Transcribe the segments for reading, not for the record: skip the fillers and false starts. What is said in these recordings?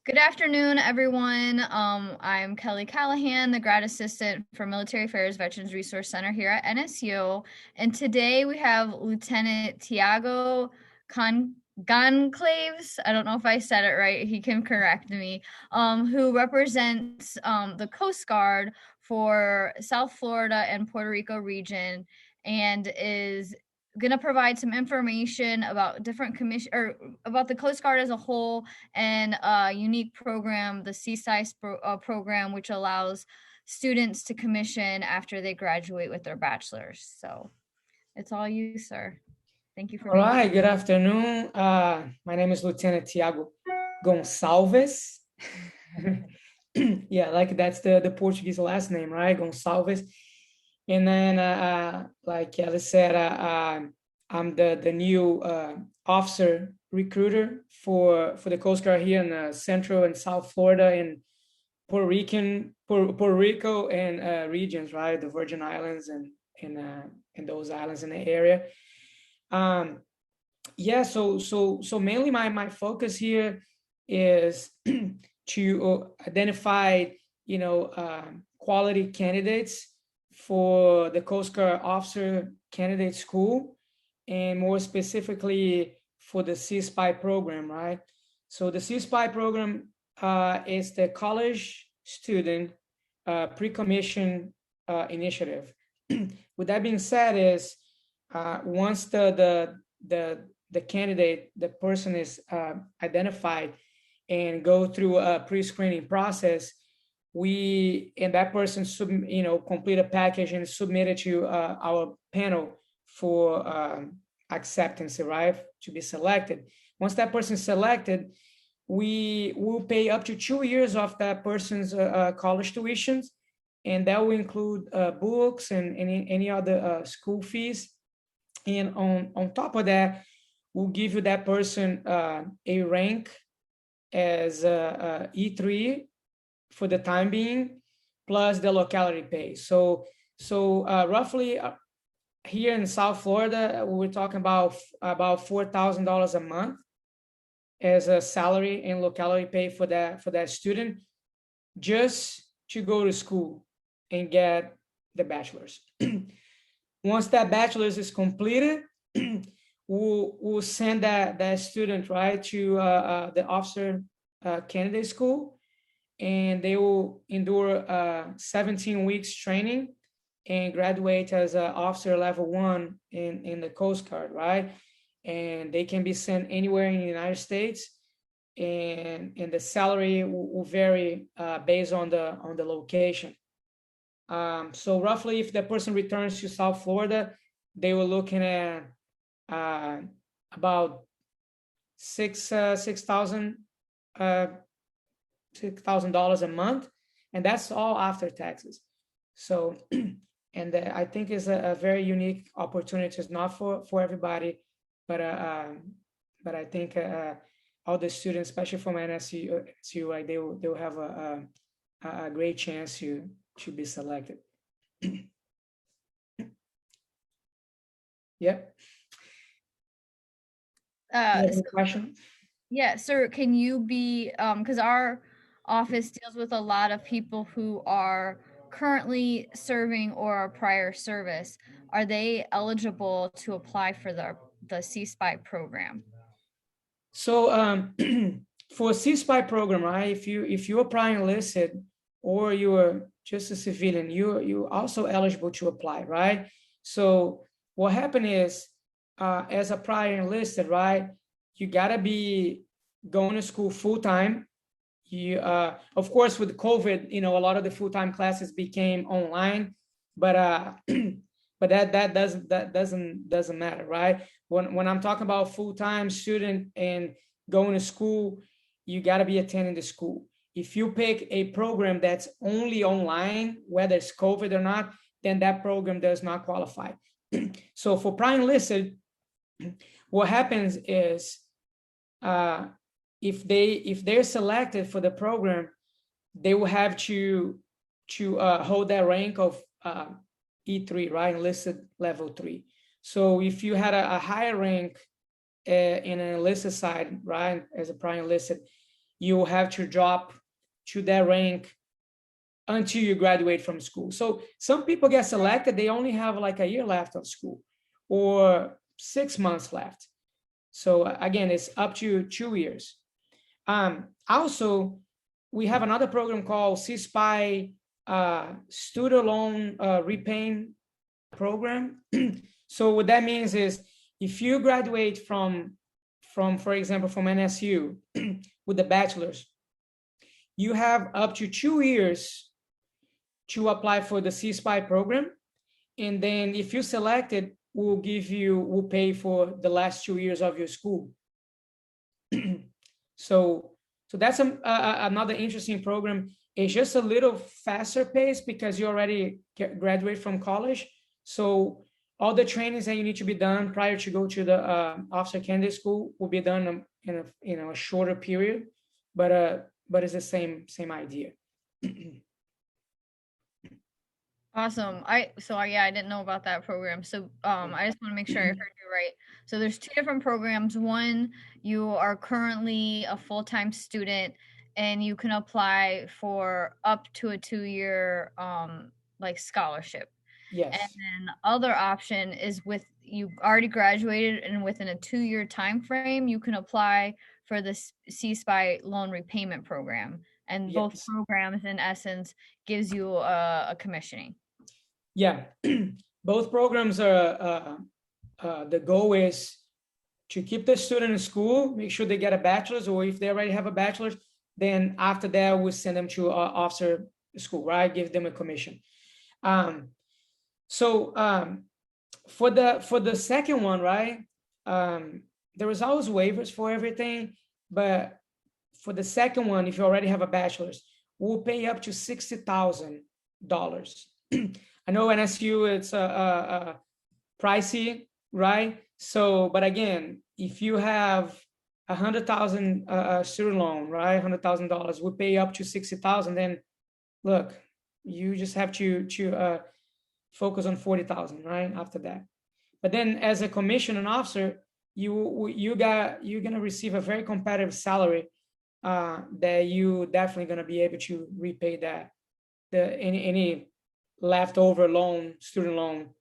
Good afternoon, everyone. I'm Kelly Callahan, the grad assistant for Military Affairs Veterans Resource Center here at NSU. And today we have Lieutenant Tiago Goncalves. I don't know if I said it right. He can correct me. Who represents the Coast Guard for South Florida and Puerto Rico region, and is going to provide some information about different commission or about the Coast Guard as a whole and a unique program, the CSPI program, which allows students to commission after they graduate with their bachelor's. So it's all you, sir. Thank you for All being right, good afternoon. My name is Lieutenant Tiago Goncalves. Yeah, like that's the Portuguese last name, right? Goncalves. And then, like Kelly said, I'm the new officer recruiter for the Coast Guard here in Central and South Florida and Puerto Rico and regions, right? The Virgin Islands and those islands in the area. Yeah, so mainly my focus here is to identify, quality candidates for the Coast Guard Officer Candidate School, and more specifically for the CSPI program, right? So the CSPI program is the College Student Pre-Commission Initiative. With that being said, is once the candidate, the person is identified and go through a pre-screening process, and that person complete a package and submit it to our panel for acceptance, right, to be selected. Once that person is selected, we will pay up to 2 years of that person's college tuitions, and that will include books and any other school fees. And on top of that, we'll give you that person a rank as E3 for the time being, plus the locality pay. So roughly here in South Florida, we're talking about $4,000 a month as a salary and locality pay for that student, just to go to school and get the bachelor's. Once that bachelor's is completed, we'll send that student right to the officer candidate school, and they will endure 17 weeks training and graduate as an officer level 1 in the Coast Guard, right? And they can be sent anywhere in the United States, and the salary will vary based on the location. So roughly, if the person returns to South Florida, they were looking at about $6,000 a month, and that's all after taxes. So, and I think is a very unique opportunity. It's not for everybody, but I think all the students, especially from NSU, like they will have a great chance to be selected. Yep. Any question? Yeah, sir, can you be, because our office deals with a lot of people who are currently serving or are prior service. Are they eligible to apply for the CSPI program? So for CSPI program, right? If you are prior enlisted or you are just a civilian, you also eligible to apply, right? So what happened is, as a prior enlisted, right, you gotta be going to school full time. You of course, with COVID, a lot of the full-time classes became online, but but that doesn't matter, right? When I'm talking about full-time student and going to school, you got to be attending the school. If you pick a program that's only online, whether it's COVID or not, then that program does not qualify. So for prior enlisted, what happens is, if they're selected for the program, they will have to hold that rank of E3, right, enlisted level 3. So if you had a higher rank in an enlisted side, right, as a prior enlisted, you have to drop to that rank until you graduate from school. So some people get selected, they only have like a year left of school or 6 months left. So again, it's up to 2 years. Also, we have another program called CSPI student loan repaying program. So what that means is if you graduate from for example, from NSU with a bachelor's, you have up to 2 years to apply for the CSPI program. And then if you select it, we'll pay for the last 2 years of your school. So that's another interesting program. It's just a little faster pace because you already graduate from college. So all the trainings that you need to be done prior to go to the officer candidate school will be done in a shorter period, but it's the same idea. Awesome. I didn't know about that program. So I just want to make sure I heard you right. So there's two different programs. One, you are currently a full-time student and you can apply for up to a 2-year like scholarship. Yes. And then the other option is with you already graduated and within a 2-year time frame, you can apply for the CSPI loan repayment program. And both Yes. programs in essence gives you a commissioning. Yeah, both programs are, the goal is to keep the student in school, make sure they get a bachelor's, or if they already have a bachelor's, then after that, we send them to officer school, right? Give them a commission. For the second one, right? There was always waivers for everything, but for the second one, if you already have a bachelor's, we'll pay up to $60,000. I know NSU it's pricey, right? So, but again, if you have 100,000 student loan, right, $100,000, we pay up to 60,000. Then, look, you just have to focus on 40,000, right? After that, but then as a commissioned officer, you're gonna receive a very competitive salary that you definitely gonna be able to repay that any leftover loan, student loan,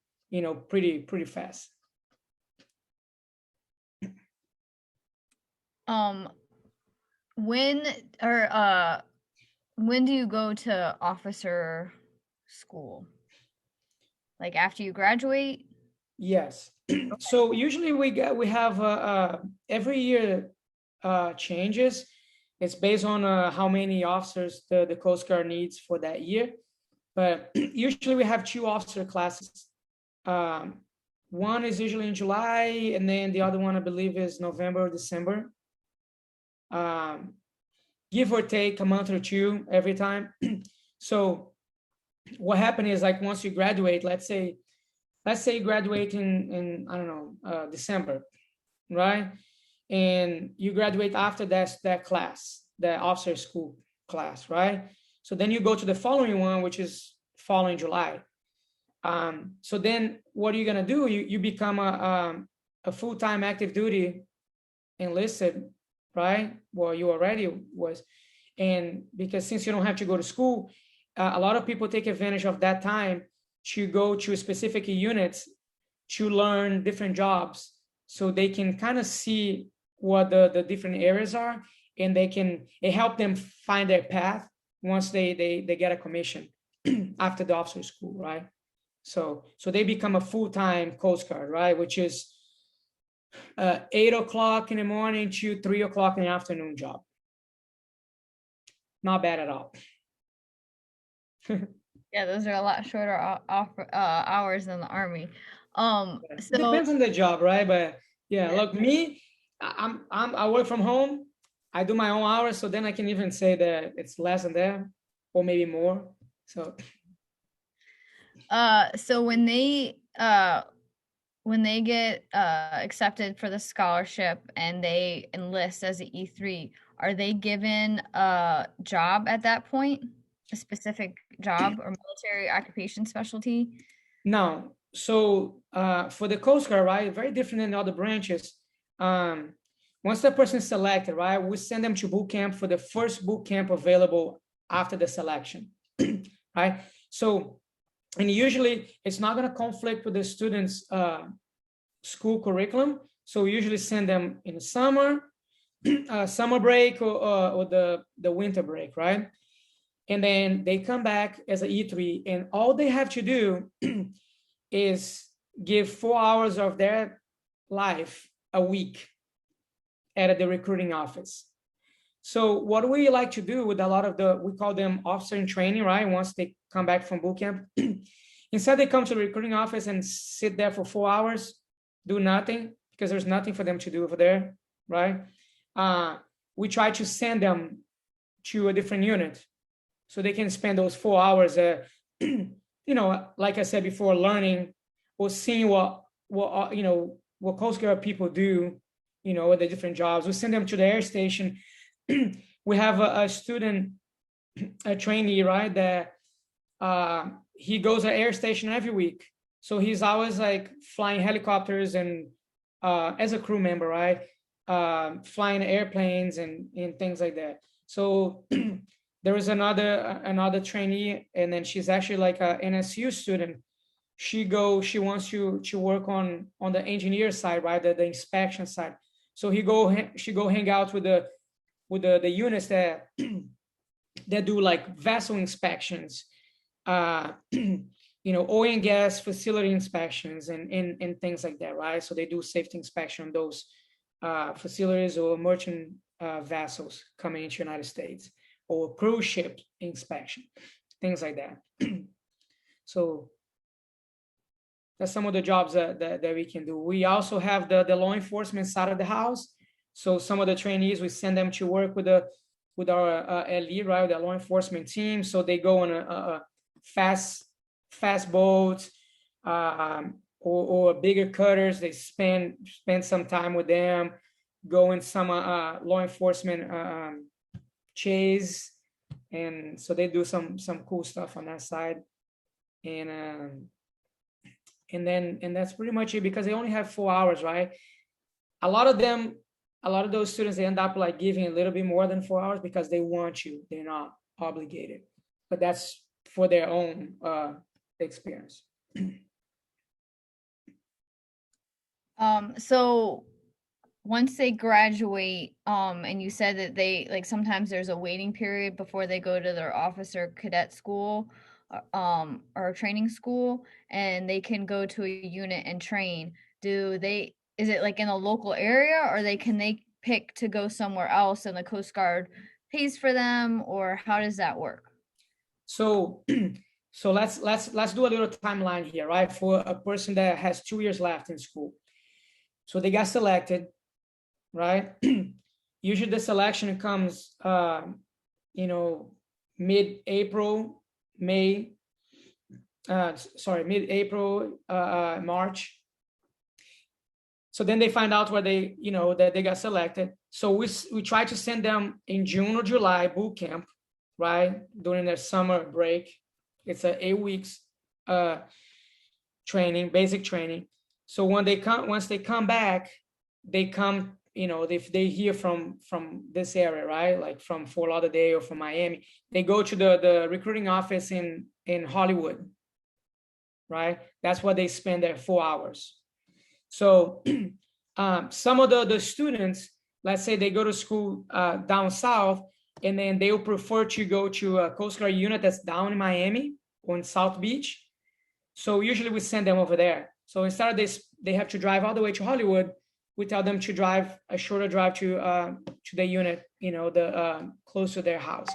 pretty fast. When do you go to officer school? Like after you graduate? Yes. So usually we have every year changes. It's based on how many officers the Coast Guard needs for that year. But usually we have 2 officer classes. One is usually in July, and then the other one I believe is November or December. Give or take a month or 2 every time. So what happened is, like, once you graduate, let's say you graduate in I don't know, December, right? And you graduate after that class, the officer school class, right? So then you go to the following one, which is following July. So then what are you gonna do? You become a full-time active duty enlisted, right? Well, you already was. And because since you don't have to go to school, a lot of people take advantage of that time to go to specific units to learn different jobs, so they can kind of see what the different areas are, and it help them find their path once they get a commission after the officer school, right? So they become a full-time Coast Guard, right? Which is 8 o'clock in the morning to 3 o'clock in the afternoon job. Not bad at all. Yeah, those are a lot shorter hours than the Army. So depends on the job, right? But yeah, look, me, I work from home. I do my own hours, so then I can even say that it's less than that, or maybe more. So when they get accepted for the scholarship and they enlist as an E3, are they given a job at that point? A specific job or military occupation specialty? no. So for the Coast Guard, right, very different than other branches. once the person is selected, right, we send them to boot camp for the first boot camp available after the selection, right? So, and usually it's not going to conflict with the students' school curriculum. So we usually send them in the summer, summer break, or the winter break, right? And then they come back as an E3, and all they have to do is give 4 hours of their life a week at the recruiting office. So what we like to do with a lot of we call them officer in training, right? Once they come back from boot camp, instead they come to the recruiting office and sit there for 4 hours, do nothing, because there's nothing for them to do over there, right? We try to send them to a different unit so they can spend those 4 hours, like I said before, learning or seeing what Coast Guard people do, with the different jobs. We send them to the air station. We have a student, a trainee, right, that he goes to air station every week. So he's always like flying helicopters and as a crew member, right, flying airplanes and things like that. So there is another trainee, and then she's actually like an NSU student. She wants to work on the engineer side, right, the inspection side. So she go hang out with the units that that do like vessel inspections, oil and gas facility inspections and things like that, right? So they do safety inspection on those facilities or merchant vessels coming into the United States, or cruise ship inspection, things like that. So that's some of the jobs that we can do. We also have the law enforcement side of the house. So some of the trainees, we send them to work with our LE, right, the law enforcement team. So they go on a fast boat or bigger cutters. They spend some time with them, go in some law enforcement chase, and so they do some cool stuff on that side. And that's pretty much it, because they only have 4 hours, right? A lot of those students, they end up like giving a little bit more than 4 hours because they want to. They're not obligated, but that's for their own experience. So once they graduate, and you said that they, like, sometimes there's a waiting period before they go to their officer cadet school, or training school, and they can go to a unit and train. Is it like in a local area, or can they pick to go somewhere else and the Coast Guard pays for them, or how does that work? So let's do a little timeline here, right? For a person that has 2 years left in school. So they got selected, right? Usually the selection comes, mid-April, March. So then they find out where that they got selected. So we try to send them in June or July boot camp, right, during their summer break. It's 8 weeks training, basic training. So once they come back, they come, if they hear from this area, right, like from Fort Lauderdale or from Miami, they go to the recruiting office in Hollywood, right? That's where they spend their 4 hours. So some of the students, let's say they go to school down south, and then they will prefer to go to a Coast Guard unit that's down in Miami or in South Beach. So usually we send them over there. So instead of this, they have to drive all the way to Hollywood. We tell them to drive a shorter drive to the unit, close to their house.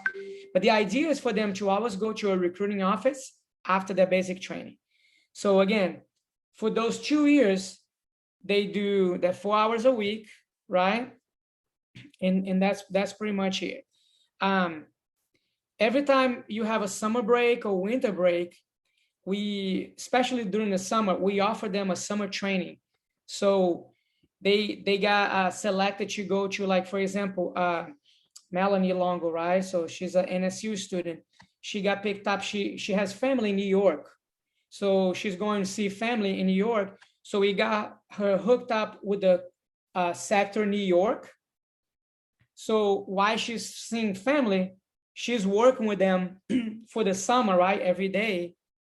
But the idea is for them to always go to a recruiting office after their basic training. So again, for those 2 years, they do that 4 hours a week, right? And that's pretty much it. Every time you have a summer break or winter break, especially during the summer, we offer them a summer training. So they got selected to go to, like, for example, Melanie Longo, right? So she's an NSU student. She got picked up. She has family in New York. So she's going to see family in New York. So we got her hooked up with the sector New York, So while she's seeing family, she's working with them for the summer, right? Every day,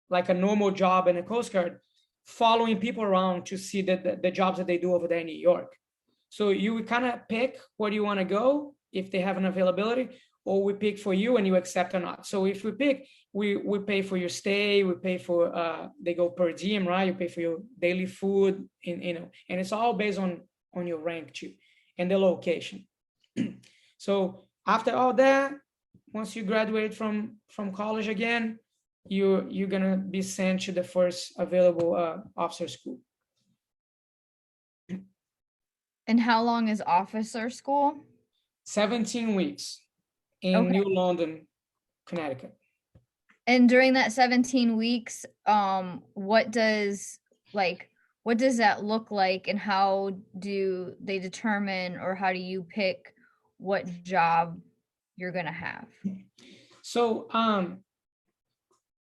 like a normal job in the Coast Guard, following people around to see the jobs that they do over there in New York. So you kind of pick where you want to go if they have an availability, or we pick for you and you accept or not. So if we pick, we pay for your stay, we pay for they go per diem, right? You pay for your daily food, and it's all based on your rank too and the location. So after all that, once you graduate from college again, you're gonna be sent to the first available officer school. And how long is officer school? 17 weeks in Okay. New London, Connecticut. And during that 17 weeks, what does that look like, and how do they determine, or how do you pick what job you're gonna have? So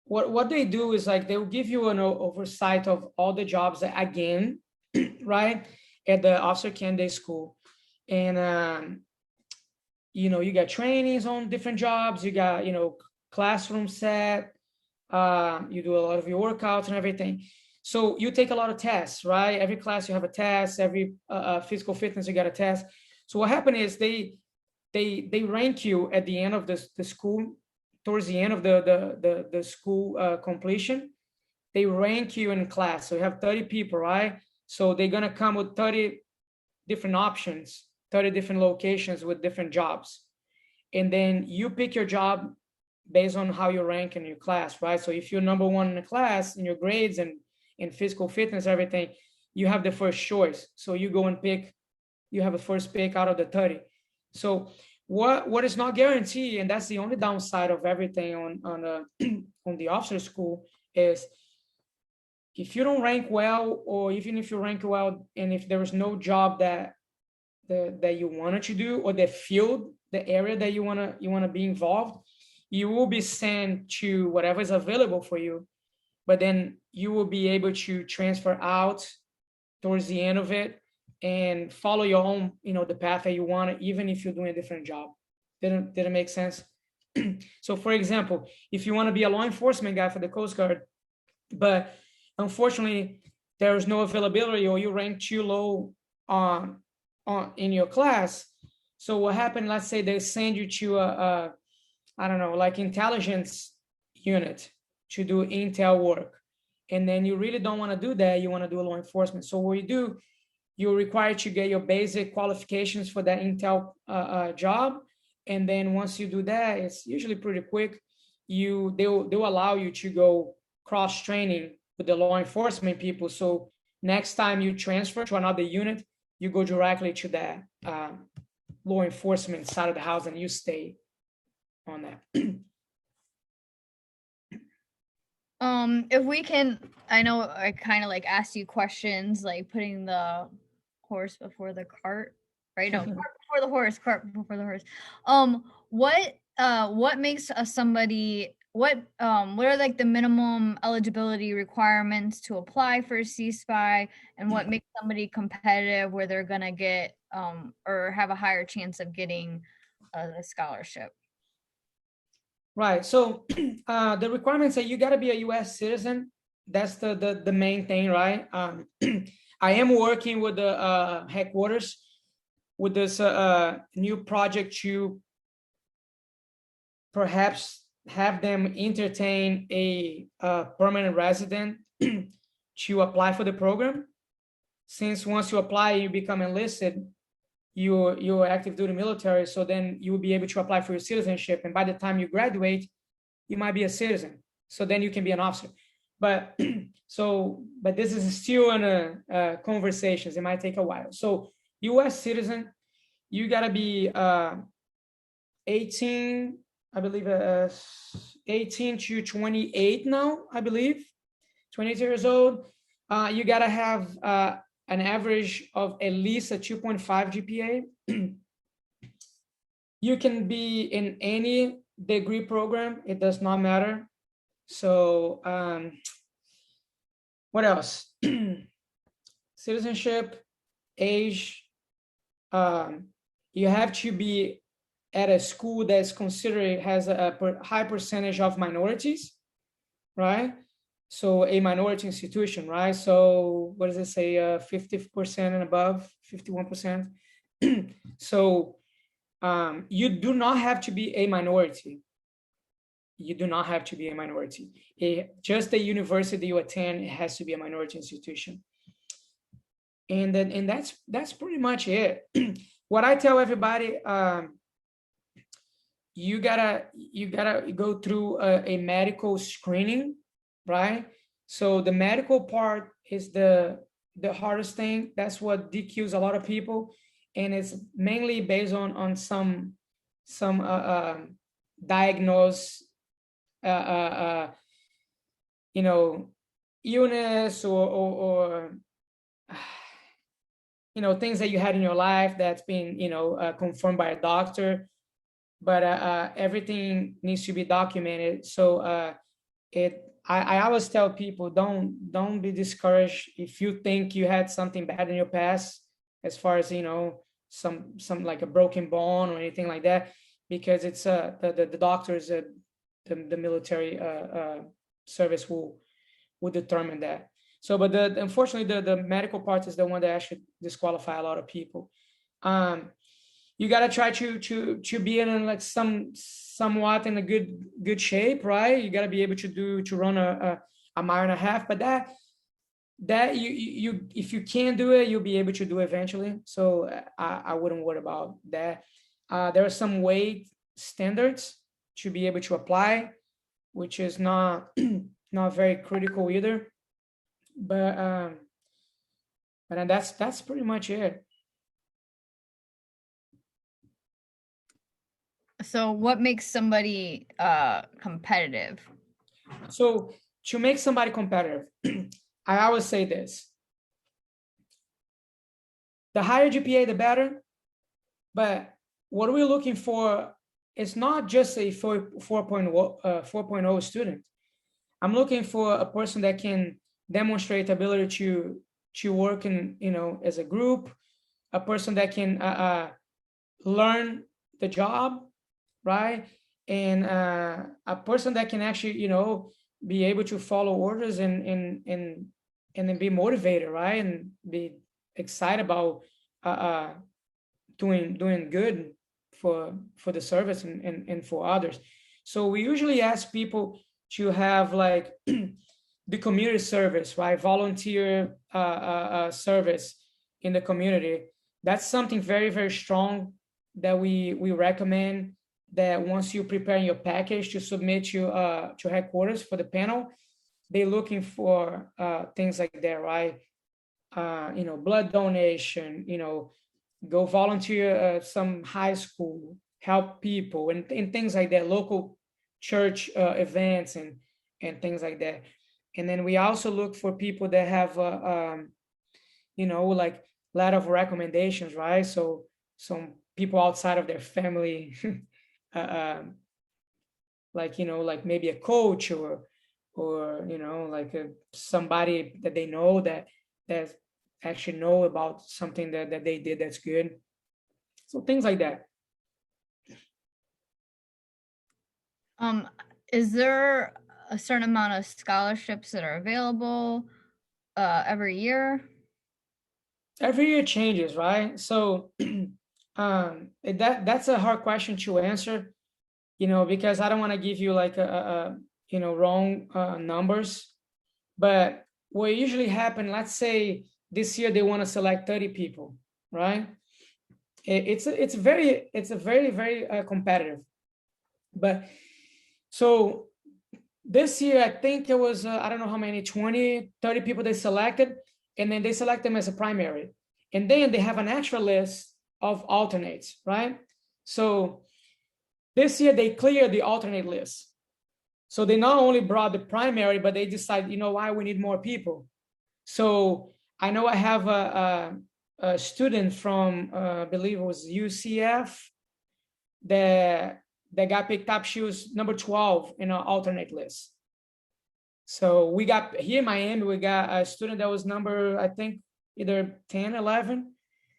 what they do is like they will give you an oversight of all the jobs that, again, right, at the officer candidate school. And you got trainings on different jobs, you got classroom set, you do a lot of your workouts and everything. So you take a lot of tests, right? Every class you have a test, every physical fitness you got a test. So what happened is they rank you at the end of the school, towards the end of the school completion. They rank you in class. So you have 30 people, right? So they're gonna come with 30 different options, 30 different locations with different jobs. And then you pick your job based on how you rank in your class, right? So if you're number one in the class in your grades and in physical fitness, everything, you have the first choice. So you go and pick, you have a first pick out of the 30. So what is not guaranteed, and that's the only downside of everything on the officer school, is if you don't rank well, or even if you rank well, and if there is no job that you wanted to do, or the field, the area that you wanna be involved, you will be sent to whatever is available for you. But then you will be able to transfer out towards the end of it and follow your own, the path that you want, even if you're doing a different job. Didn't it make sense? So for example, if you want to be a law enforcement guy for the Coast Guard, but unfortunately there is no availability, or you rank too low on in your class. So what happened, let's say they send you to a I don't know, like intelligence unit to do intel work. And then you really don't want to do that. You want to do law enforcement. So what you do, you're required to get your basic qualifications for that intel job. And then once you do that, it's usually pretty quick. They'll allow you to go cross training with the law enforcement people. So next time you transfer to another unit, you go directly to that law enforcement side of the house, and you stay on that. If we can, I know I kind of like asked you questions, like putting the horse before the cart, right? No, cart before the horse, cart before the horse. What makes somebody, what are like the minimum eligibility requirements to apply for CSPI, and what makes somebody competitive where they're gonna get or have a higher chance of getting a scholarship? Right. So the requirements are you got to be a U.S. citizen. That's the main thing, right? I am working with the headquarters with this new project to perhaps have them entertain a permanent resident to apply for the program. Since once you apply, you become enlisted, you're active duty military, so then you will be able to apply for your citizenship, and by the time you graduate, you might be a citizen, so then you can be an officer. But but this is still in a conversations. It might take a while. So U.S. citizen, you got to be 18, I believe, 18 to 28 now, I believe, 28 years old. You got to have an average of at least a 2.5 GPA. You can be in any degree program, it does not matter. So what else? Citizenship, age, you have to be at a school that's considered has a high percentage of minorities, right? So a minority institution, right? So what does it say? 50% and above, 51%. So you do not have to be a minority. You do not have to be a minority. Just the university you attend, it has to be a minority institution. And that's pretty much it. What I tell everybody, you gotta go through a medical screening, right? So the medical part is the hardest thing. That's what DQs a lot of people, and it's mainly based on some diagnose you know, illness or things that you had in your life that's been confirmed by a doctor, but everything needs to be documented. So I always tell people, don't be discouraged if you think you had something bad in your past, as far as some like a broken bone or anything like that, because it's the doctors, the military service will determine that. So, but unfortunately, the medical part is the one that actually disqualify a lot of people. You got to try to be in like somewhat in a good shape, right? You got to be able to run a mile and a half, but that you if you can't do it, you'll be able to do it eventually. So I wouldn't worry about that. There are some weight standards to be able to apply, which is not not very critical either. But that's pretty much it. So what makes somebody competitive? So to make somebody competitive, I always say this: the higher GPA, the better. But what we're looking for is not just a 4.0 student. I'm looking for a person that can demonstrate ability to work in as a group, a person that can learn the job, right? And a person that can actually be able to follow orders and then be motivated, right? And be excited about doing good for the service and for others. So we usually ask people to have like the community service, right? Volunteer service in the community. That's something very, very strong that we recommend, that once you prepare your package to submit to headquarters for the panel, they're looking for things like that, right? Blood donation, go volunteer some high school, help people, and things like that, local church events and things like that. And then we also look for people that have like a lot of recommendations, right? So some people outside of their family like maybe a coach or like somebody that they know that actually know about something that they did that's good. So things like that. Is there a certain amount of scholarships that are available every year? Every year changes, right? So that's a hard question to answer, because I don't want to give you like a wrong numbers. But what usually happen, let's say this year they want to select 30 people, right? It's a very very competitive. But so this year I think it was I don't know how many, 20, 30 people they selected, and then they select them as a primary, and then they have an extra list of alternates, right? So this year they cleared the alternate list. So they not only brought the primary, but they decided, why we need more people. So I know I have a student from, I believe it was UCF, that got picked up. She was number 12 in an alternate list. So we got here in Miami, we got a student that was number, I think, either 10, 11.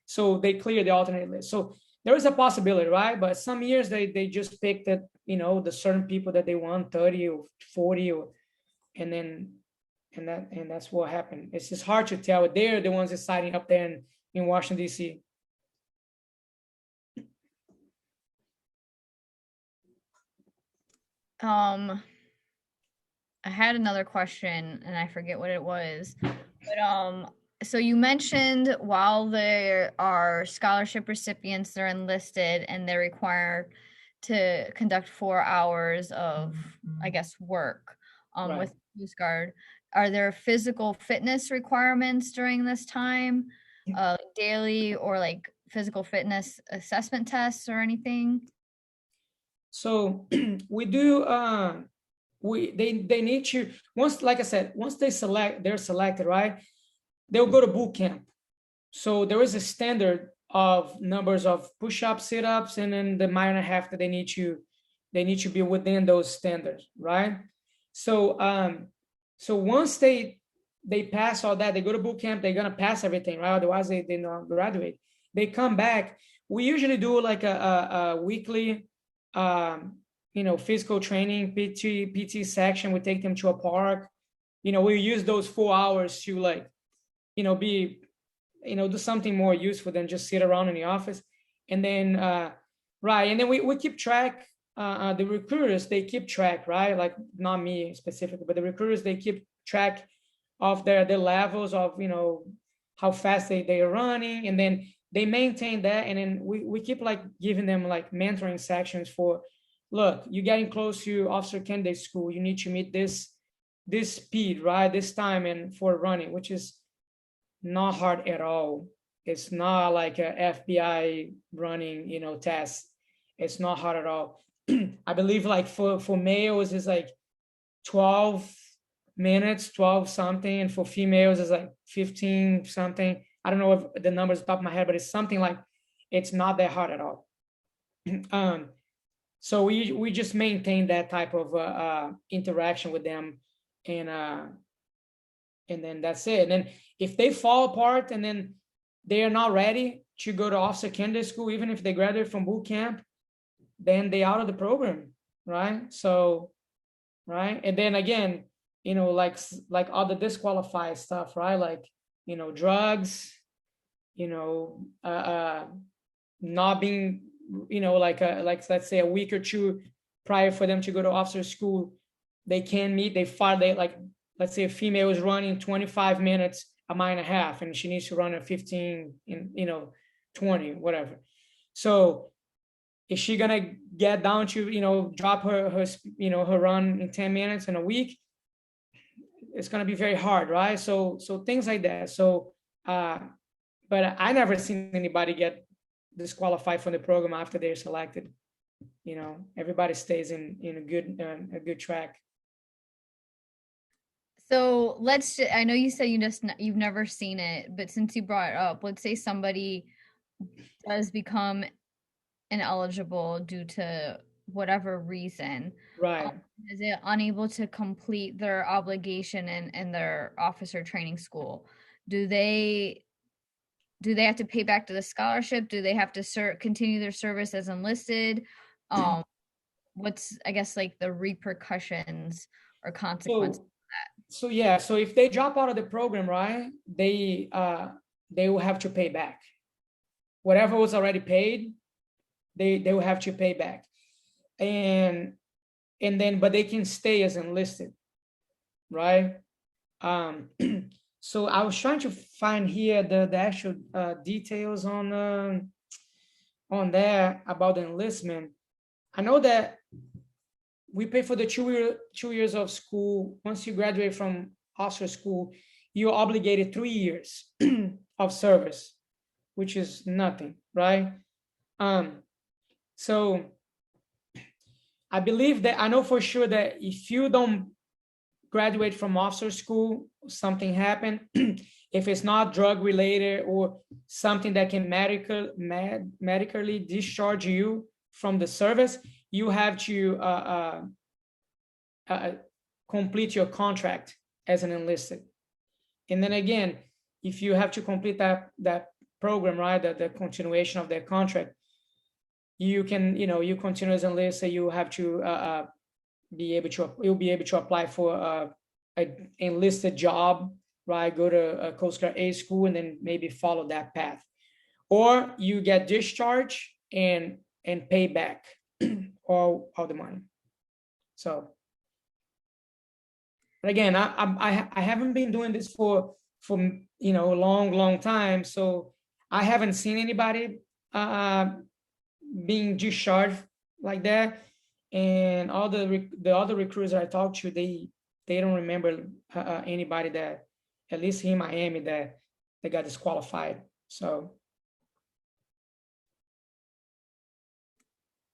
So they cleared the alternate list. So there is a possibility, right? But some years they just pick that, the certain people that they want 30 or 40 or, and then, and that's what happened. It's just hard to tell. They're the ones deciding up there in Washington, D.C. I had another question and I forget what it was. But so you mentioned while there are scholarship recipients, they're enlisted and they're required to conduct 4 hours of, I guess, work Right. with Coast Guard. Are there physical fitness requirements during this time, daily or like physical fitness assessment tests or anything? So we do. They need to, once, like I said, once they're selected, right? They'll go to boot camp. So there is a standard of numbers of push-ups, sit-ups, and then the mile and a half that they need to be within those standards, right? So once they pass all that, they go to boot camp, they're gonna pass everything, right? Otherwise they don't graduate. They come back. We usually do like a weekly physical training, PT section. We take them to a park. We use those 4 hours to like, be, do something more useful than just sit around in the office. And then, right. And then we keep track, the recruiters, they keep track, right? Like not me specifically, but the recruiters, they keep track of their levels of, how fast they are running. And then they maintain that. And then we keep like giving them like mentoring sections for, look, you're getting close to officer candidate school. You need to meet this speed, right? This time and for running, which is not hard at all. It's not like a FBI running, test. It's not hard at all. I believe like for males it's like 12 minutes, 12 something, and for females it's like 15 something. I don't know if the numbers top of my head, but it's something like, it's not that hard at all. So we just maintain that type of interaction with them, and then that's it. And then if they fall apart and then they are not ready to go to officer candidate school, even if they graduate from boot camp, then they out of the program, right? So, right. And then again, like all the disqualified stuff, right? Like, drugs, not being, like let's say a week or two prior for them to go to officer school, they can meet, they like, let's say a female is running 25 minutes, a mile and a half, and she needs to run a 15 in, 20, whatever. So is she gonna get down to, drop her run in 10 minutes in a week? It's gonna be very hard, right? So things like that. So, but I never seen anybody get disqualified from the program after they're selected. Everybody stays in a good track. So I know you said you've never seen it, but since you brought it up, let's say somebody does become ineligible due to whatever reason. Right. Is it unable to complete their obligation in their officer training school? Do they have to pay back to the scholarship? Do they have to continue their service as enlisted? What's, I guess, like the repercussions or consequences? So yeah, so if they drop out of the program, right, they will have to pay back whatever was already paid. They will have to pay back, and then but they can stay as enlisted, right? So I was trying to find here the actual details on there about the enlistment. I know that we pay for the 2 years of school. Once you graduate from officer school, you're obligated 3 years of service, which is nothing, right? So I believe that, I know for sure that if you don't graduate from officer school, something happened, if it's not drug related or something that can medically discharge you from the service, you have to complete your contract as an enlisted. And then again, if you have to complete that program, right, the continuation of that contract, you can, you continue as enlisted, you have to you'll be able to apply for an enlisted job, right? Go to a Coast Guard A school and then maybe follow that path. Or you get discharged and pay back all the money. So, but again, I haven't been doing this for a long time, so I haven't seen anybody being discharged like that. And all the other recruiters I talked to, they don't remember anybody that, at least in Miami, that got disqualified. So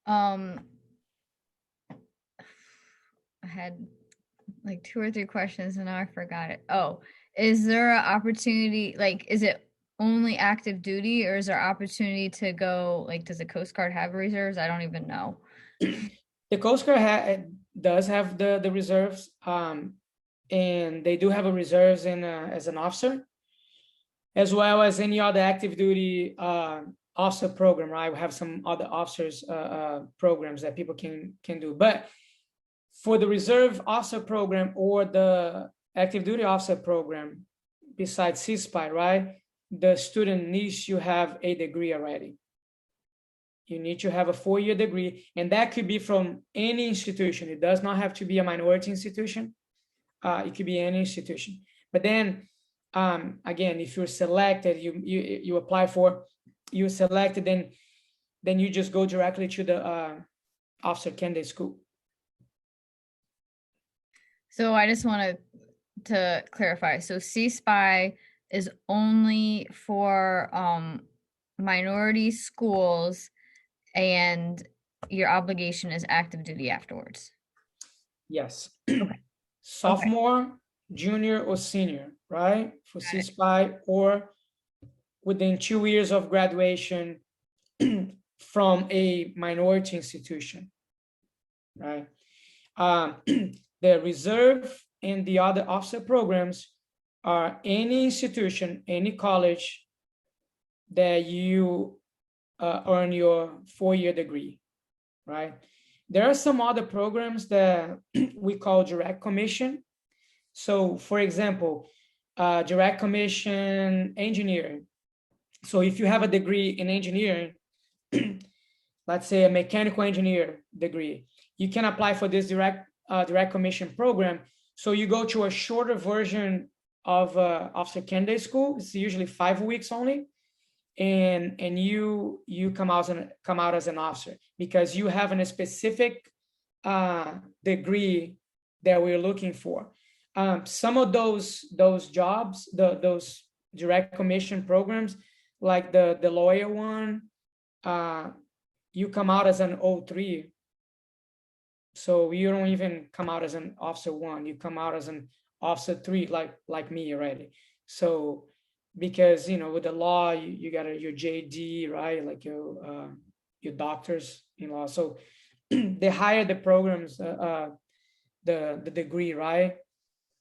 I had like 2 or 3 questions and now I forgot it. Oh, is there an opportunity, like, is it only active duty or is there opportunity to go, like, does the Coast Guard have reserves? I don't even know. the Coast Guard does have the reserves, and they do have a reserves as an officer, as well as any other active duty officer program, right? We have some other officers programs that people can do. But for the reserve officer program or the active duty officer program, besides CSPI, right, the student needs to have a degree already. You need to have a 4-year degree, and that could be from any institution. It does not have to be a minority institution. It could be any institution. But then, again, if you're selected, you apply for, you're selected, then you just go directly to the officer candidate school. So I just wanted to clarify. So CSPI is only for minority schools, and your obligation is active duty afterwards. Yes. Okay. Sophomore, junior, or senior, right? For CSPI, or within 2 years of graduation from a minority institution, right? The reserve and the other officer programs are any institution, any college that you earn your 4-year degree, right? There are some other programs that we call direct commission. So, for example, direct commission engineering. So if you have a degree in engineering, let's say a mechanical engineer degree, you can apply for this direct commission program. So you go to a shorter version of officer candidate school. It's usually 5 weeks only, and you come out as an officer because you have a specific degree that we're looking for. Some of those jobs, those direct commission programs, like the lawyer one, you come out as an O3. So you don't even come out as an officer 1, you come out as an officer 3, like me already. So because with the law, you got your JD, right? Like your doctors in law. So they hire the programs, the degree, right?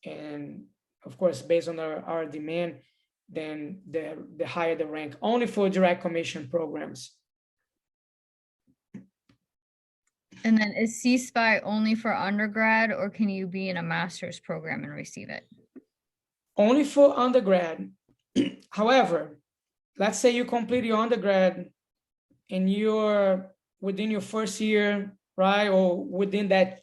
And of course, based on our demand, then they hire the rank only for direct commission programs. And then is CSPI only for undergrad, or can you be in a master's program and receive it? Only for undergrad. However, let's say you complete your undergrad and you're within your first year, right? Or within that,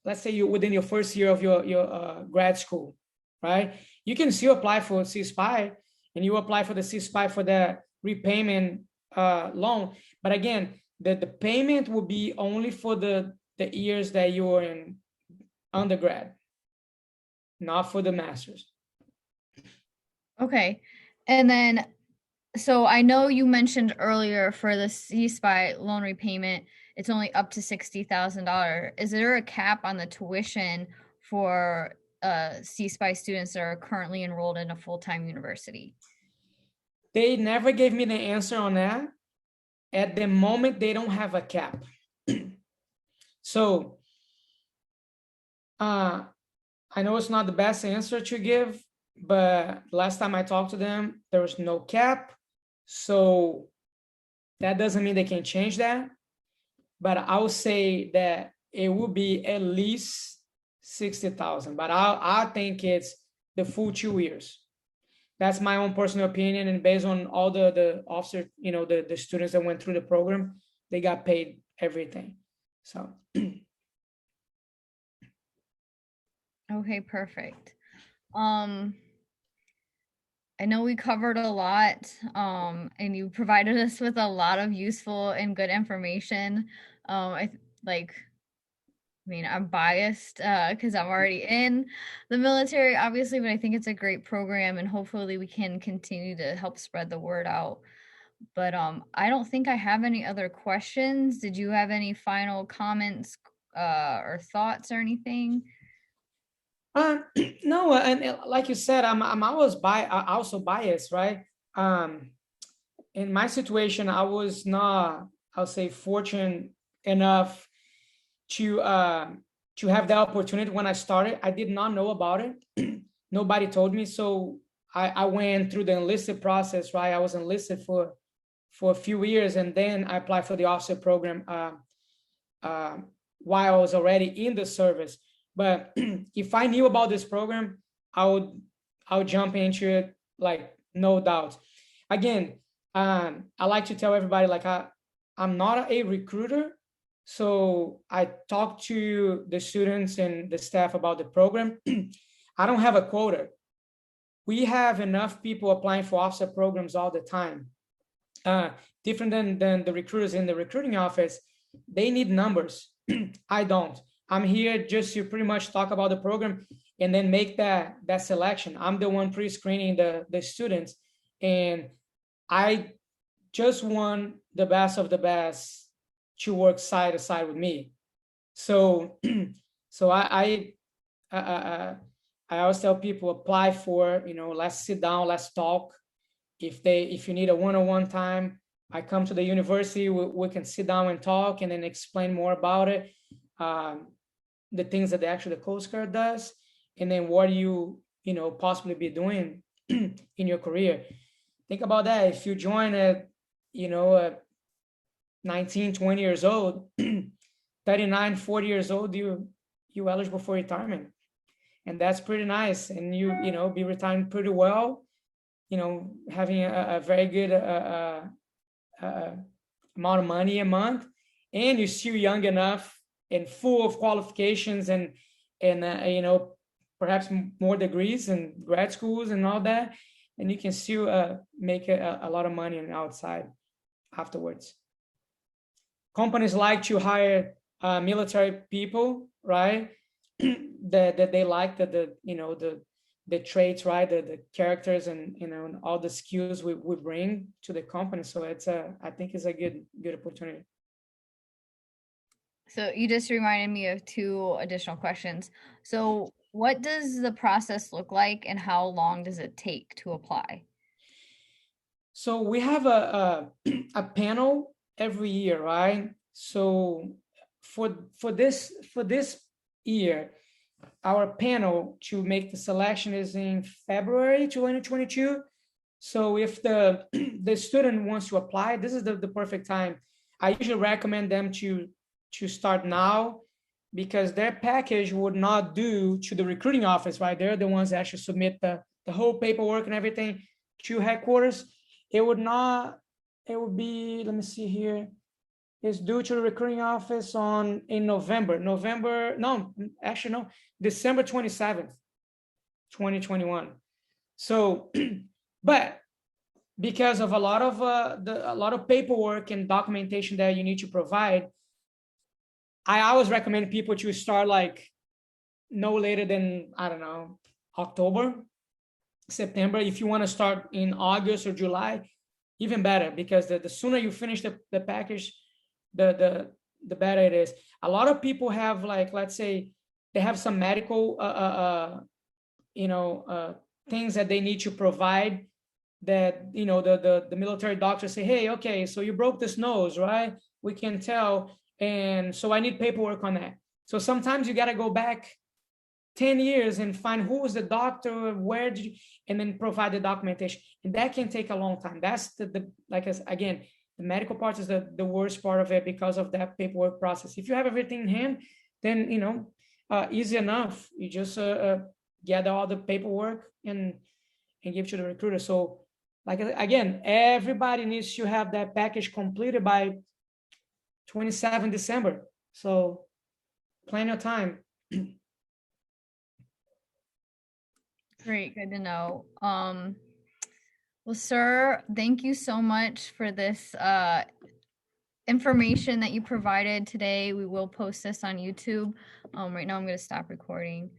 let's say you're within your first year of your grad school, right? You can still apply for CSPI, and you apply for the CSPI for the repayment loan. But again, the payment will be only for the years that you're in undergrad, not for the master's. Okay. And then, so I know you mentioned earlier for the CSPI loan repayment, it's only up to $60,000. Is there a cap on the tuition for CSPI students that are currently enrolled in a full-time university? They never gave me the answer on that. At the moment, they don't have a cap. So I know it's not the best answer to give, but last time I talked to them, there was no cap. So that doesn't mean they can change that. but I would say that it would be at least 60,000, but I think it's the full 2 years. That's my own personal opinion, and based on all the officers, the students that went through the program, they got paid everything. So Okay, perfect. I know we covered a lot, and you provided us with a lot of useful and good information. Like, I mean, I'm biased because I'm already in the military, obviously, but I think it's a great program, and hopefully we can continue to help spread the word out. But I don't think I have any other questions. Did you have any final comments or thoughts or anything? no, and like you said, I'm also biased, right? Um, in my situation, I was not, I'll say, fortunate enough to to have the opportunity when I started. I did not know about it. Nobody told me, so I went through the enlisted process, right? I was enlisted for a few years, and then I applied for the officer program uh, while I was already in the service. But if I knew about this program, I would jump into it, like, no doubt. Again, I like to tell everybody, like, I'm not a recruiter, so I talk to the students and the staff about the program. I don't have a quota. We have enough people applying for officer programs all the time. Uh, Different than the recruiters in the recruiting office, they need numbers. I don't. I'm here just to pretty much talk about the program and then make that selection. I'm the one pre-screening the students, and I just want the best of the best to work side to side with me. So so I always tell people, apply for, let's sit down, let's talk. If you need a one-on-one time, I come to the university, we can sit down and talk and then explain more about it, the things that actually the Coast Guard does, and then what possibly be doing in your career. Think about that. If you join at 19, 20 years old, 39, 40 years old, you eligible for retirement, and that's pretty nice. And you be retiring pretty well, having a very good amount of money a month, and you're still young enough and full of qualifications and perhaps more degrees and grad schools and all that, and you can still make a lot of money on the outside afterwards. Companies like to hire military people, right? that they like the traits, right? The characters and all the skills we bring to the company. So I think it's a good opportunity. So you just reminded me of two additional questions. So what does the process look like and how long does it take to apply? So we have a panel every year, right? So for this year, our panel to make the selection is in February 2022. So if the the student wants to apply, this is the perfect time. I usually recommend them to start now, because their package would not do to the recruiting office, right? They're the ones that actually submit the whole paperwork and everything to headquarters. It would not, it would be, let me see here. It's due to the recruiting office in November. No, actually no, December 27th, 2021. So, but because of a lot of paperwork and documentation that you need to provide, I always recommend people to start like no later than, I don't know, October, September. If you want to start in August or July, even better, because the sooner you finish the package, the better it is. A lot of people have, like, let's say they have some medical things that they need to provide, that the military doctors say, hey, okay, so you broke this nose, right? We can tell, and so I need paperwork on that. So sometimes you got to go back 10 years and find who was the doctor, where did you, and then provide the documentation, and that can take a long time. That's the like, again, The medical part is the worst part of it because of that paperwork process. If you have everything in hand, then, easy enough. You just gather all the paperwork and give to the recruiter. So, like, again, everybody needs to have that package completed by 27 December. So plenty of time. Great, good to know. Well, sir, thank you so much for this information that you provided today. We will post this on YouTube. Right now I'm going to stop recording.